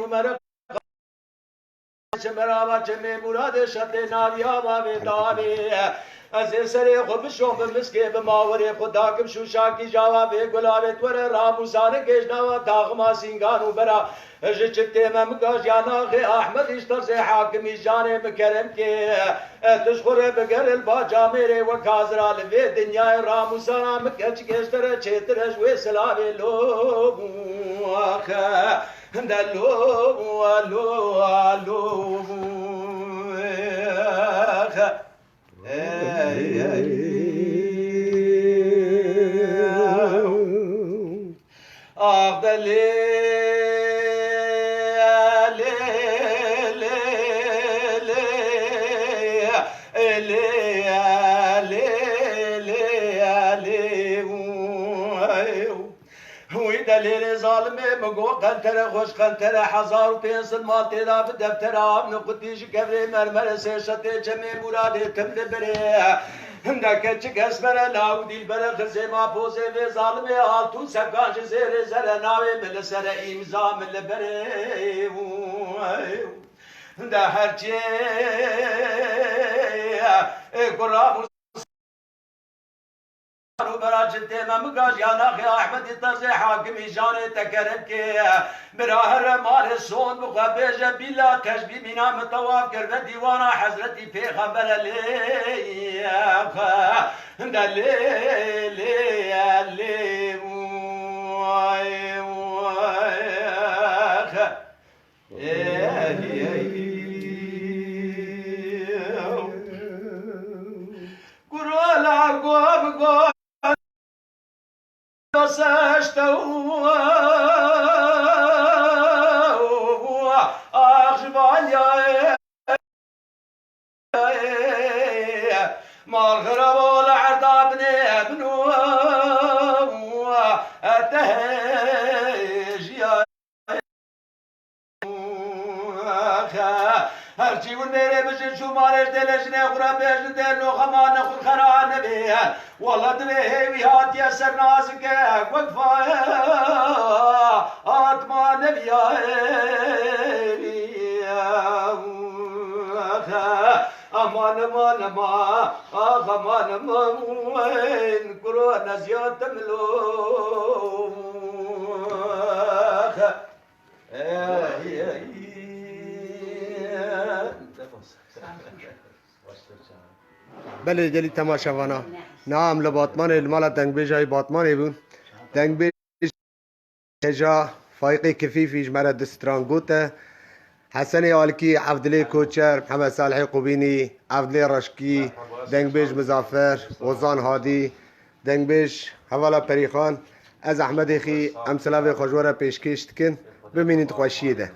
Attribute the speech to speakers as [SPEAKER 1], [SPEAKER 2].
[SPEAKER 1] مرق مرا چه مراد شت ناریا و داری از سر خود بشوم مسکه به ماوری خدا کم شوشا کی جواب گلاب تور راموزان گشنا و تاغما سینگانو برا جچته مم گاجانا خ احمد اشتر سے حاکمی جان مکرم کے تشخر بگر الباجا میرے و کازرال و دنیا راموزان مکچ گشتر چتر و سلام لو اخ دلو لو دلیل ظالم مگو قنتر خوش قنتر هزار و پنسل ماتی دا به دفتر آب نقطیش کبری مرمر سیشت چمی مرادی تم بره همدکه چه کس بره لاو دیل بره خزی ما پوزه و ظالم آلتون سبکانش زیر زر ناوی مل سر امزا مل بره ده هرچی قرآن برا جنتے میں مگاج یا ناخی احمد ترز حاکمی جان تکرم کے براہر مال سون مقابج بلا تشبی بنا متواف کر دیوانا حضرتی پیغمبر علیہ هرچی ون میره بشه شمارش دلش نخورم بهش دل نخما نخور خرا نبیه والله دل هیوی هات یسر نازکه وقفا آتما نبیه امان امان امان امان امان کرو نزیات ملو
[SPEAKER 2] بله جلی تماشاوانا نام لباطمان المالا دنگبیج های باطمانی بون دنگبیج هجا فایقی کفیفیش مرا دسترانگوته حسن آلکی عبدالله کوچر محمد صالح قبینی عبدالله رشکی دنگبیج مزافر وزان هادی دنگبیج حوالا پریخان از احمد خی امثله خوشواره پیشکش کن ببینید خوشیده